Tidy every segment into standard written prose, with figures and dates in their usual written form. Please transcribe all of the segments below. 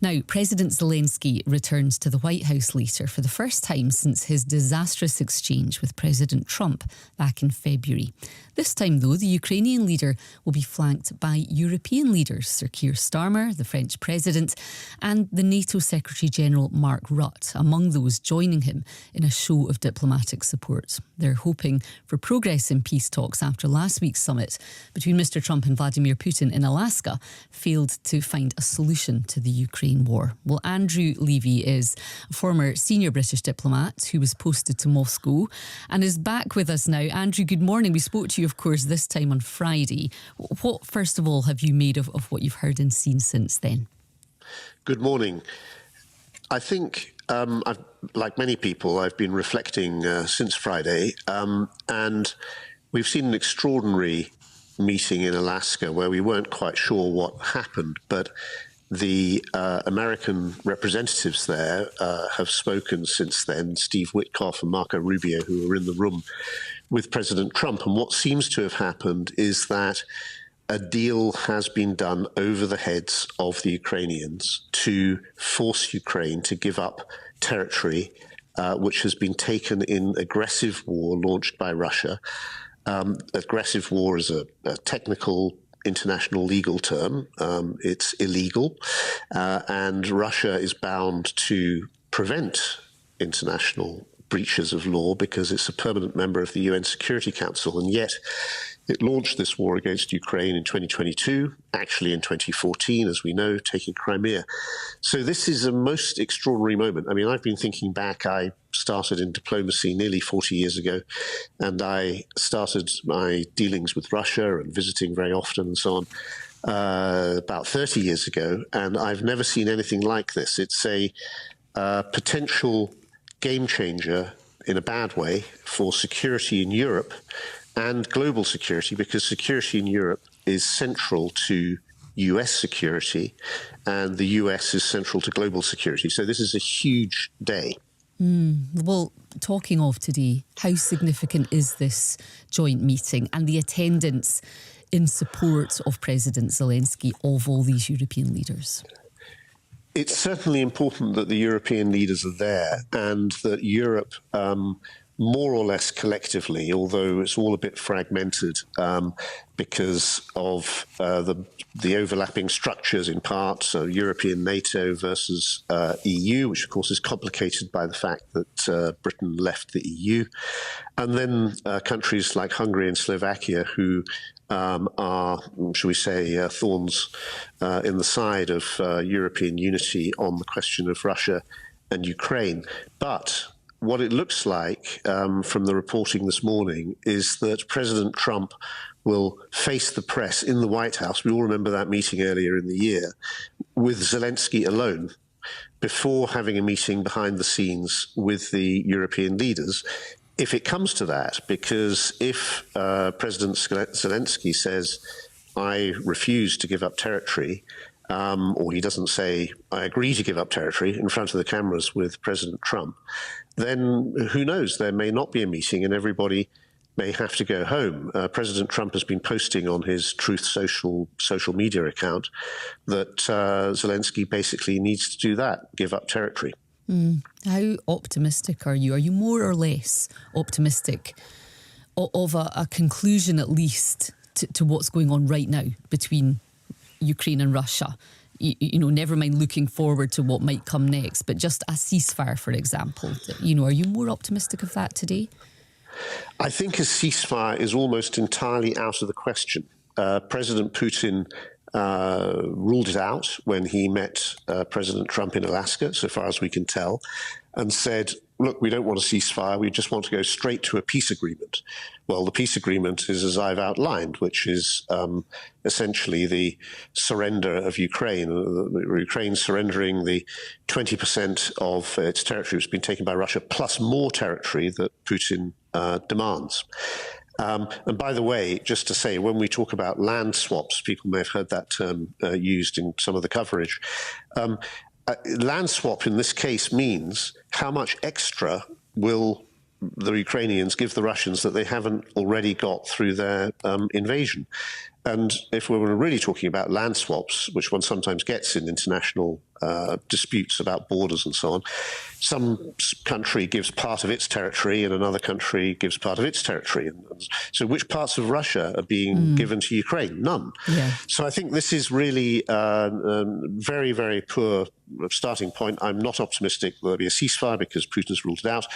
Now, President Zelenskyy returns to the White House later for the first time since his disastrous exchange with President Trump back in February. This time, though, the Ukrainian leader will be flanked by European leaders, Sir Keir Starmer, the French president, and the NATO Secretary-General Mark Rutte, among those joining him in a show of diplomatic support. They're hoping for progress in peace talks after last week's summit between Mr Trump and Vladimir Putin in Alaska failed to find a solution to the Ukraine war. Well, Andrew Levi is a former senior British diplomat who was posted to Moscow and is back with us now. Andrew, good morning. We spoke to you, of course, this time on Friday. What, first of all, have you made of what you've heard and seen since then? Good morning. I think, like many people, I've been reflecting since Friday, and we've seen an extraordinary meeting in Alaska where we weren't quite sure what happened, but the American representatives there have spoken since then, Steve Witkoff and Marco Rubio, who were in the room with President Trump. And what seems to have happened is that a deal has been done over the heads of the Ukrainians to force Ukraine to give up territory which has been taken in aggressive war launched by Russia. Aggressive war is a technical international legal term. It's illegal, and Russia is bound to prevent international breaches of law because it's a permanent member of the UN Security Council, and yet it launched this war against Ukraine in 2022, actually in 2014, as we know, taking Crimea. So this is a most extraordinary moment. I mean, I've been thinking back. I started in diplomacy nearly 40 years ago, and I started my dealings with Russia and visiting very often and so on about 30 years ago, and I've never seen anything like this. It's a potential game changer in a bad way for security in Europe and global security, because security in Europe is central to US security and the US is central to global security. So this is a huge day. Well, talking of today, how significant is this joint meeting and the attendance in support of President Zelenskyy of all these European leaders? It's certainly important that the European leaders are there and that Europe, more or less collectively, although it's all a bit fragmented because of the overlapping structures in part, so European NATO versus EU, which of course is complicated by the fact that Britain left the EU, and then countries like Hungary and Slovakia who are, shall we say, thorns in the side of European unity on the question of Russia and Ukraine. But what it looks like from the reporting this morning is that President Trump will face the press in the White House. We all remember that meeting earlier in the year with Zelenskyy alone before having a meeting behind the scenes with the European leaders. If it comes to that, because if President Zelenskyy says, I refuse to give up territory, or he doesn't say, I agree to give up territory in front of the cameras with President Trump, then who knows, there may not be a meeting and everybody may have to go home. President Trump has been posting on his Truth social media account that Zelenskyy basically needs to do that, give up territory. How optimistic are you? Are you more or less optimistic of a conclusion, at least, to what's going on right now between Ukraine and Russia? You know, never mind looking forward to what might come next, but just a ceasefire, for example. You know, are you more optimistic of that today? I think a ceasefire is almost entirely out of the question. President Putin ruled it out when he met President Trump in Alaska, so far as we can tell, and said, look, we don't want a ceasefire, we just want to go straight to a peace agreement. Well, the peace agreement is as I've outlined, which is essentially the surrender of Ukraine, Ukraine surrendering the 20% of its territory which has been taken by Russia, plus more territory that Putin demands. And by the way, just to say, when we talk about land swaps, people may have heard that term used in some of the coverage. Land swap in this case means how much extra will the Ukrainians give the Russians that they haven't already got through their invasion. And if we were really talking about land swaps, which one sometimes gets in international disputes about borders and so on, some country gives part of its territory and another country gives part of its territory. And so which parts of Russia are being given to Ukraine? None. Yeah. So I think this is really very, very poor starting point. I'm not optimistic there'll be a ceasefire because Putin's ruled it out.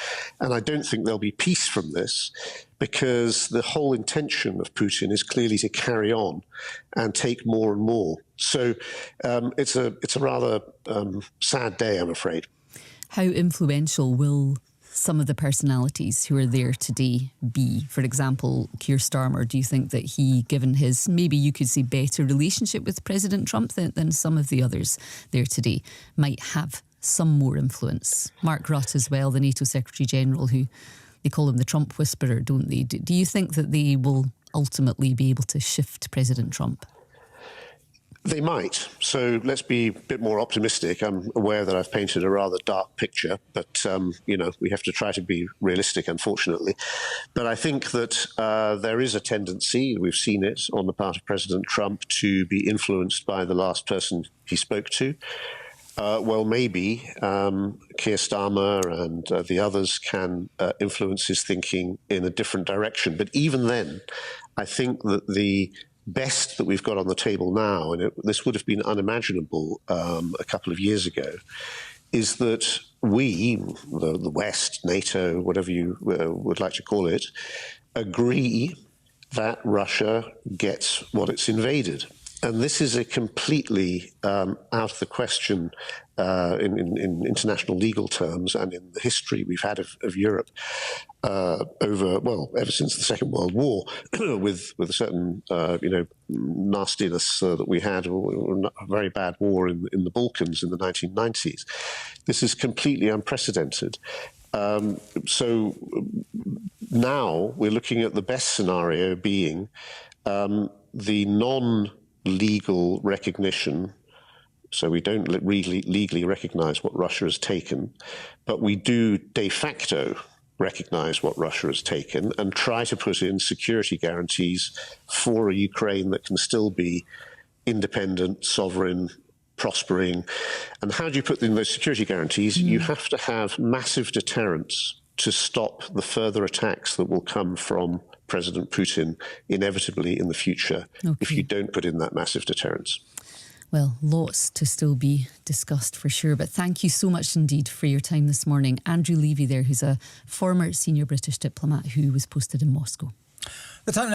And I don't think there'll be peace from this, because the whole intention of Putin is clearly to carry on and take more and more. So it's a rather sad day, I'm afraid. How influential will some of the personalities who are there today be? For example, Keir Starmer, do you think that he, given his, maybe you could say, better relationship with President Trump than some of the others there today, might have some more influence? Mark Rutte as well, the NATO Secretary General, who they call him the Trump whisperer, don't they? Do you think that they will ultimately be able to shift President Trump? They might. So let's be a bit more optimistic. I'm aware that I've painted a rather dark picture, but, we have to try to be realistic, unfortunately. But I think that there is a tendency, we've seen it on the part of President Trump, to be influenced by the last person he spoke to. Maybe Keir Starmer and the others can influence his thinking in a different direction. But even then, I think that the best that we've got on the table now, and this would have been unimaginable a couple of years ago, is that we, the West, NATO, whatever you would like to call it, agree that Russia gets what it's invaded. And this is a completely out of the question in international legal terms and in the history we've had of Europe ever since the Second World War, with a certain nastiness that we had, a very bad war in the Balkans in the 1990s. This is completely unprecedented. So now we're looking at the best scenario being the non-legal recognition. So we don't really legally recognize what Russia has taken, but we do de facto recognize what Russia has taken and try to put in security guarantees for a Ukraine that can still be independent, sovereign, prospering. And how do you put in those security guarantees? You have to have massive deterrence to stop the further attacks that will come from President Putin inevitably in the future if you don't put in that massive deterrence. Well, lots to still be discussed for sure, but thank you so much indeed for your time this morning. Andrew Levi there, who's a former senior British diplomat who was posted in Moscow. The time